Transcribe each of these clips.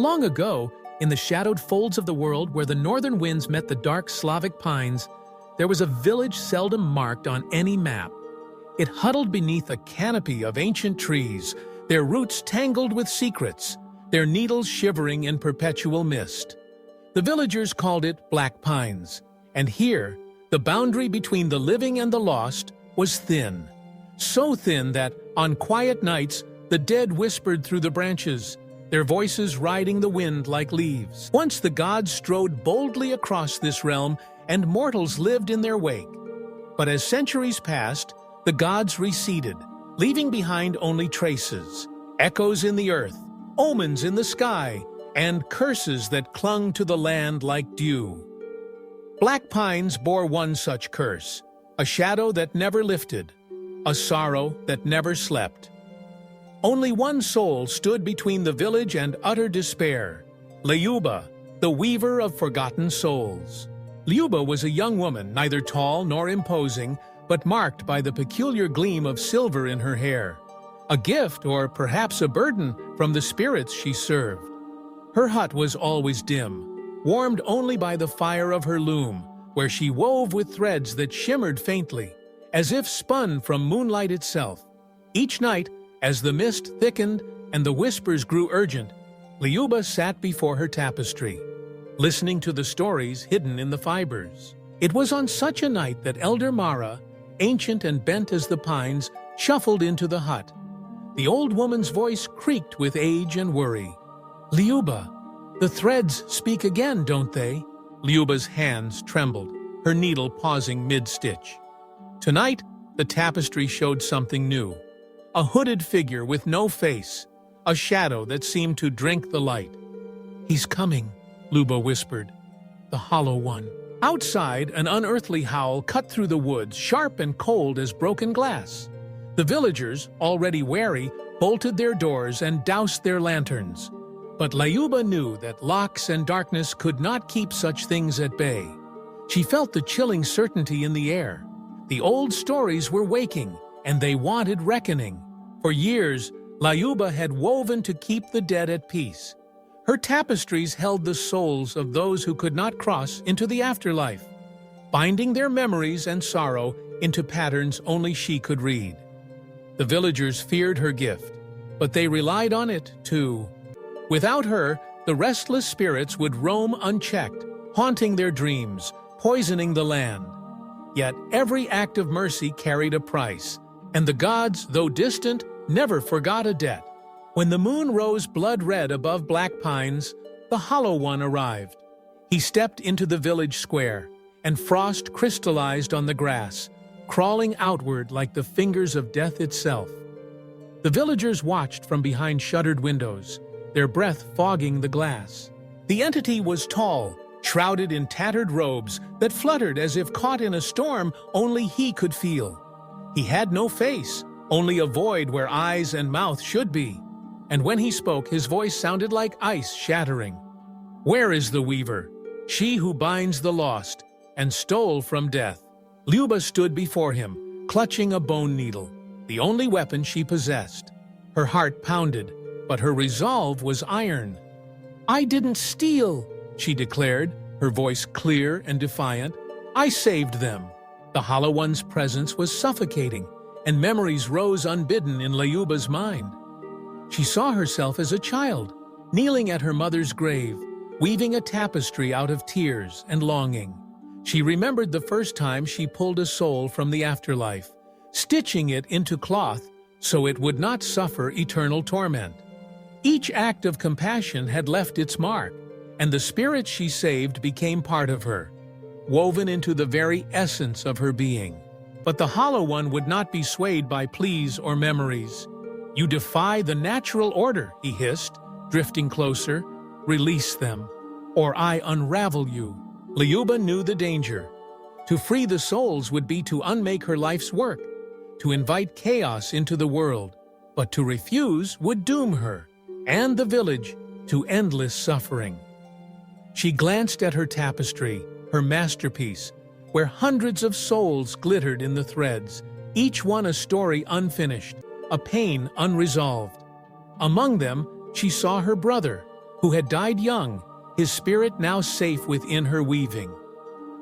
Long ago, in the shadowed folds of the world where the northern winds met the dark Slavic pines, there was a village seldom marked on any map. It huddled beneath a canopy of ancient trees, their roots tangled with secrets, their needles shivering in perpetual mist. The villagers called it Black Pines, and here, the boundary between the living and the lost was thin. So thin that, on quiet nights, the dead whispered through the branches, their voices riding the wind like leaves. Once the gods strode boldly across this realm, and mortals lived in their wake. But as centuries passed, the gods receded, leaving behind only traces, echoes in the earth, omens in the sky, and curses that clung to the land like dew. Black Pines bore one such curse, a shadow that never lifted, a sorrow that never slept. Only one soul stood between the village and utter despair, Lyuba, the weaver of forgotten souls. Lyuba was a young woman, neither tall nor imposing, but marked by the peculiar gleam of silver in her hair, a gift or perhaps a burden from the spirits she served. Her hut was always dim, warmed only by the fire of her loom, where she wove with threads that shimmered faintly, as if spun from moonlight itself. Each night, as the mist thickened and the whispers grew urgent, Lyuba sat before her tapestry, listening to the stories hidden in the fibers. It was on such a night that Elder Mara, ancient and bent as the pines, shuffled into the hut. The old woman's voice creaked with age and worry. "Lyuba, the threads speak again, don't they?" Lyuba's hands trembled, her needle pausing mid-stitch. Tonight, the tapestry showed something new. A hooded figure with no face, a shadow that seemed to drink the light. "He's coming," Lyuba whispered. "The Hollow One." Outside, an unearthly howl cut through the woods, sharp and cold as broken glass. The villagers, already wary, bolted their doors and doused their lanterns. But Lyuba knew that locks and darkness could not keep such things at bay. She felt the chilling certainty in the air. The old stories were waking, and they wanted reckoning. For years, Lyuba had woven to keep the dead at peace. Her tapestries held the souls of those who could not cross into the afterlife, binding their memories and sorrow into patterns only she could read. The villagers feared her gift, but they relied on it too. Without her, the restless spirits would roam unchecked, haunting their dreams, poisoning the land. Yet every act of mercy carried a price, and the gods, though distant, never forgot a debt. When the moon rose blood-red above Black Pines, the Hollow One arrived. He stepped into the village square, and frost crystallized on the grass, crawling outward like the fingers of death itself. The villagers watched from behind shuttered windows, their breath fogging the glass. The entity was tall, shrouded in tattered robes that fluttered as if caught in a storm only he could feel. He had no face, only a void where eyes and mouth should be. And when he spoke, his voice sounded like ice shattering. "Where is the weaver, she who binds the lost and stole from death?" Lyuba stood before him, clutching a bone needle, the only weapon she possessed. Her heart pounded, but her resolve was iron. "I didn't steal," she declared, her voice clear and defiant. "I saved them." The Hollow One's presence was suffocating, and memories rose unbidden in Lyuba's mind. She saw herself as a child, kneeling at her mother's grave, weaving a tapestry out of tears and longing. She remembered the first time she pulled a soul from the afterlife, stitching it into cloth so it would not suffer eternal torment. Each act of compassion had left its mark, and the spirit she saved became part of her, woven into the very essence of her being. But the Hollow One would not be swayed by pleas or memories. "You defy the natural order," he hissed, drifting closer. "Release them, or I unravel you." Lyuba knew the danger. To free the souls would be to unmake her life's work, to invite chaos into the world, but to refuse would doom her, and the village, to endless suffering. She glanced at her tapestry, her masterpiece, where hundreds of souls glittered in the threads, each one a story unfinished, a pain unresolved. Among them, she saw her brother, who had died young, his spirit now safe within her weaving.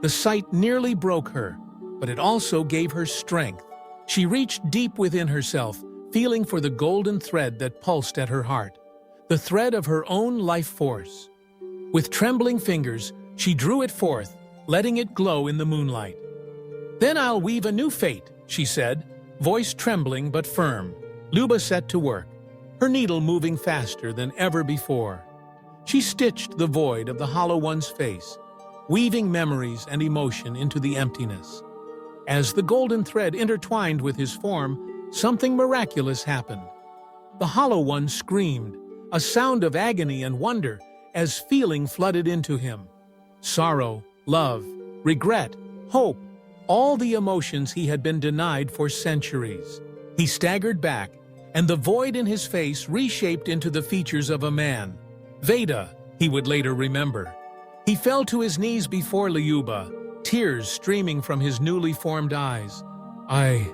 The sight nearly broke her, but it also gave her strength. She reached deep within herself, feeling for the golden thread that pulsed at her heart, the thread of her own life force. With trembling fingers, she drew it forth, letting it glow in the moonlight. "Then I'll weave a new fate," she said, voice trembling but firm. Lyuba set to work, her needle moving faster than ever before. She stitched the void of the Hollow One's face, weaving memories and emotion into the emptiness. As the golden thread intertwined with his form, something miraculous happened. The Hollow One screamed, a sound of agony and wonder, as feeling flooded into him. Sorrow, love, regret, hope, all the emotions he had been denied for centuries. He staggered back, and the void in his face reshaped into the features of a man. Veda, he would later remember. He fell to his knees before Lyuba, tears streaming from his newly formed eyes. "I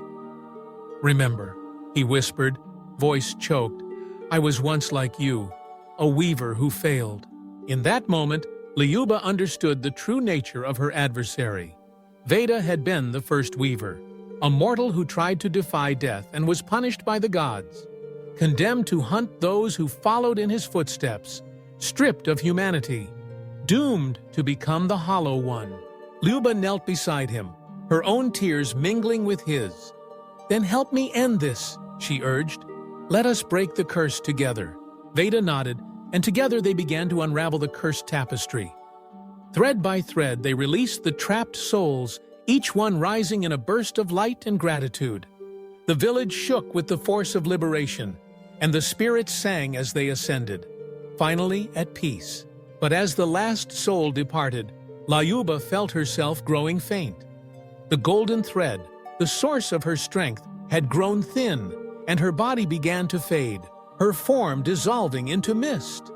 remember," he whispered, voice choked. "I was once like you, a weaver who failed." In that moment, Lyuba understood the true nature of her adversary. Veda had been the first weaver, a mortal who tried to defy death and was punished by the gods, condemned to hunt those who followed in his footsteps, stripped of humanity, doomed to become the Hollow One. Lyuba knelt beside him, her own tears mingling with his. "Then help me end this," she urged. "Let us break the curse together." Veda nodded, and together they began to unravel the cursed tapestry. Thread by thread, they released the trapped souls, each one rising in a burst of light and gratitude. The village shook with the force of liberation, and the spirits sang as they ascended, finally at peace. But as the last soul departed, Lyuba felt herself growing faint. The golden thread, the source of her strength, had grown thin, and her body began to fade, her form dissolving into mist.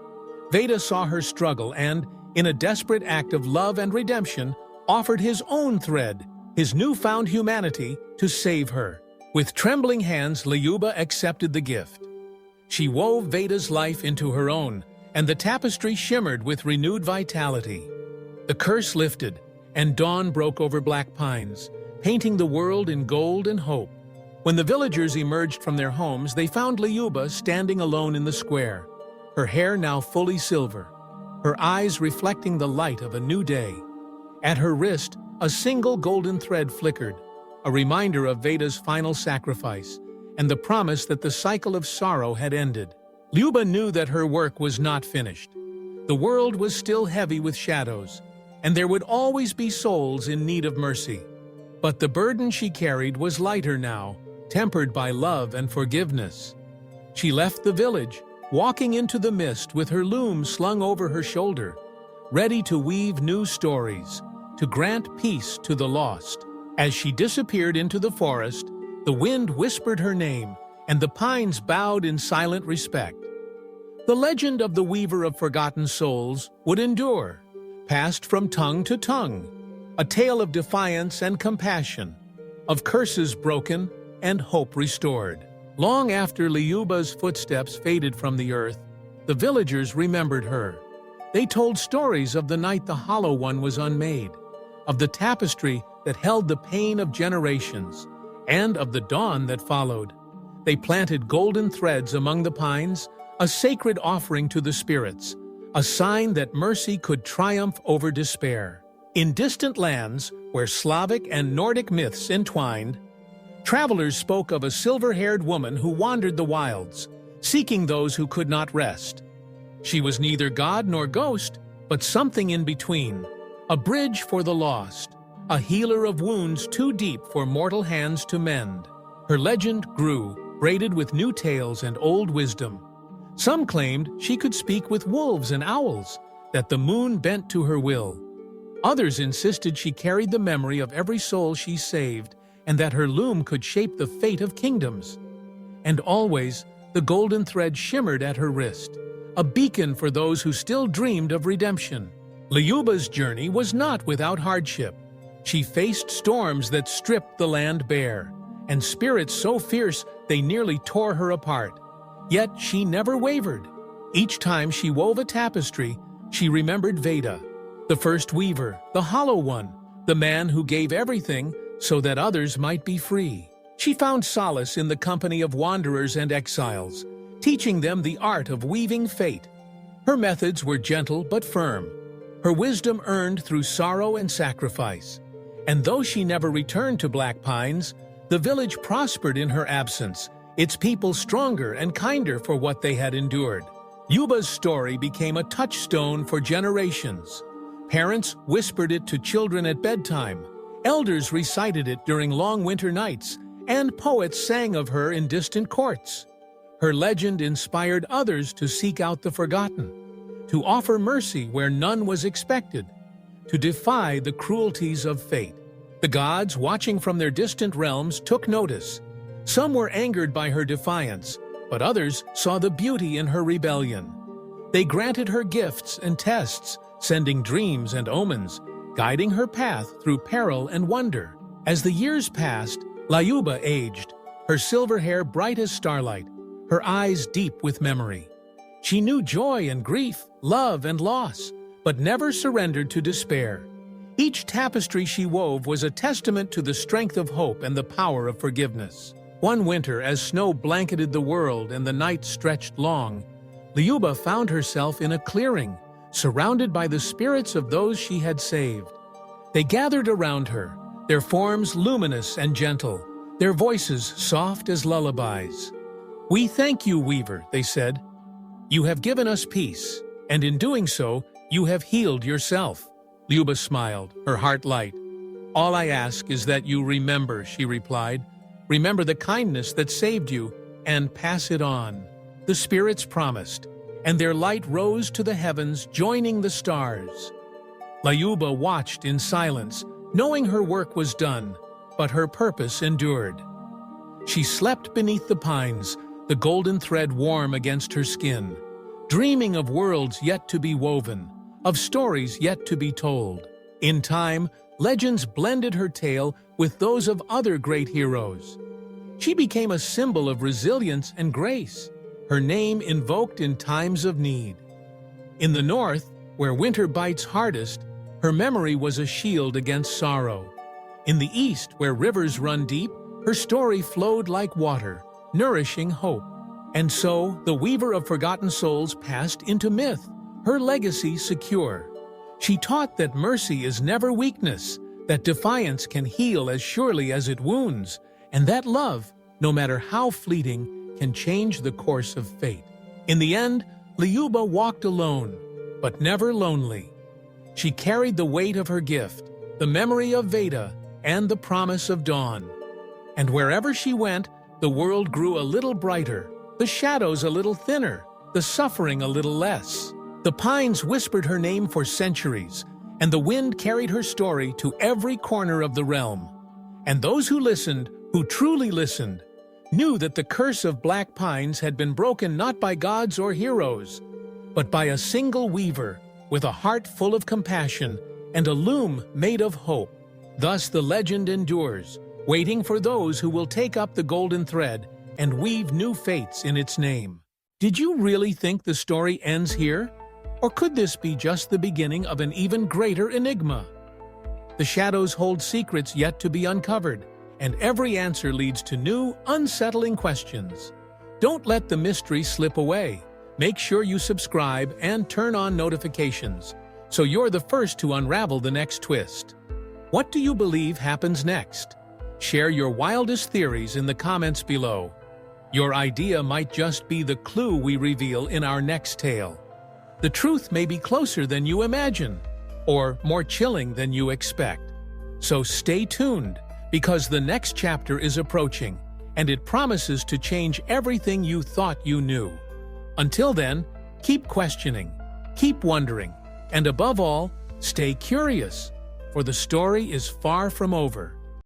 Veda saw her struggle and, in a desperate act of love and redemption, offered his own thread, his newfound humanity, to save her. With trembling hands, Lyuba accepted the gift. She wove Veda's life into her own, and the tapestry shimmered with renewed vitality. The curse lifted, and dawn broke over black pines, painting the world in gold and hope. When the villagers emerged from their homes, they found Lyuba standing alone in the square, her hair now fully silver, her eyes reflecting the light of a new day. At her wrist, a single golden thread flickered, a reminder of Veda's final sacrifice and the promise that the cycle of sorrow had ended. Lyuba knew that her work was not finished. The world was still heavy with shadows, and there would always be souls in need of mercy. But the burden she carried was lighter now, tempered by love and forgiveness. She left the village, walking into the mist with her loom slung over her shoulder, ready to weave new stories, to grant peace to the lost. As she disappeared into the forest, the wind whispered her name, and the pines bowed in silent respect. The legend of the Weaver of Forgotten Souls would endure, passed from tongue to tongue, a tale of defiance and compassion, of curses broken and hope restored. Long after Lyuba's footsteps faded from the earth, the villagers remembered her. They told stories of the night the Hollow One was unmade, of the tapestry that held the pain of generations, and of the dawn that followed. They planted golden threads among the pines, a sacred offering to the spirits, a sign that mercy could triumph over despair. In distant lands, where Slavic and Nordic myths entwined, travelers spoke of a silver-haired woman who wandered the wilds, seeking those who could not rest. She was neither god nor ghost, but something in between, a bridge for the lost, a healer of wounds too deep for mortal hands to mend. Her legend grew, braided with new tales and old wisdom. Some claimed she could speak with wolves and owls, that the moon bent to her will. Others insisted she carried the memory of every soul she saved, and that her loom could shape the fate of kingdoms. And always, the golden thread shimmered at her wrist, a beacon for those who still dreamed of redemption. Lyuba's journey was not without hardship. She faced storms that stripped the land bare, and spirits so fierce they nearly tore her apart. Yet she never wavered. Each time she wove a tapestry, she remembered Veda, the first weaver, the hollow one, the man who gave everything so that others might be free. She found solace in the company of wanderers and exiles, teaching them the art of weaving fate. Her methods were gentle but firm, her wisdom earned through sorrow and sacrifice. And though she never returned to Black Pines, the village prospered in her absence, its people stronger and kinder for what they had endured. Lyuba's story became a touchstone for generations. Parents whispered it to children at bedtime, elders recited it during long winter nights, and poets sang of her in distant courts. Her legend inspired others to seek out the forgotten, to offer mercy where none was expected, to defy the cruelties of fate. The gods, watching from their distant realms, took notice. Some were angered by her defiance, but others saw the beauty in her rebellion. They granted her gifts and tests, sending dreams and omens, guiding her path through peril and wonder. As the years passed, Lyuba aged, her silver hair bright as starlight, her eyes deep with memory. She knew joy and grief, love and loss, but never surrendered to despair. Each tapestry she wove was a testament to the strength of hope and the power of forgiveness. One winter, as snow blanketed the world and the night stretched long, Lyuba found herself in a clearing, surrounded by the spirits of those she had saved. They gathered around her, their forms luminous and gentle, their voices soft as lullabies. "We thank you, Weaver," they said. "You have given us peace, and in doing so, you have healed yourself." Lyuba smiled, her heart light. "All I ask is that you remember," she replied. "Remember the kindness that saved you, and pass it on." The spirits promised, and their light rose to the heavens, joining the stars. Lyuba watched in silence, knowing her work was done, but her purpose endured. She slept beneath the pines, the golden thread warm against her skin, dreaming of worlds yet to be woven, of stories yet to be told. In time, legends blended her tale with those of other great heroes. She became a symbol of resilience and grace, her name invoked in times of need. In the north, where winter bites hardest, her memory was a shield against sorrow. In the east, where rivers run deep, her story flowed like water, nourishing hope. And so, the weaver of forgotten souls passed into myth, her legacy secure. She taught that mercy is never weakness, that defiance can heal as surely as it wounds, and that love, no matter how fleeting, can change the course of fate. In the end, Lyuba walked alone, but never lonely. She carried the weight of her gift, the memory of Veda, and the promise of dawn. And wherever she went, the world grew a little brighter, the shadows a little thinner, the suffering a little less. The pines whispered her name for centuries, and the wind carried her story to every corner of the realm. And those who listened, who truly listened, knew that the curse of Black Pines had been broken not by gods or heroes, but by a single weaver with a heart full of compassion and a loom made of hope. Thus the legend endures, waiting for those who will take up the golden thread and weave new fates in its name. Did you really think the story ends here? Or could this be just the beginning of an even greater enigma? The shadows hold secrets yet to be uncovered, and every answer leads to new, unsettling questions. Don't let the mystery slip away. Make sure you subscribe and turn on notifications, so you're the first to unravel the next twist. What do you believe happens next? Share your wildest theories in the comments below. Your idea might just be the clue we reveal in our next tale. The truth may be closer than you imagine, or more chilling than you expect. So stay tuned, because the next chapter is approaching, and it promises to change everything you thought you knew. Until then, keep questioning, keep wondering, and above all, stay curious, for the story is far from over.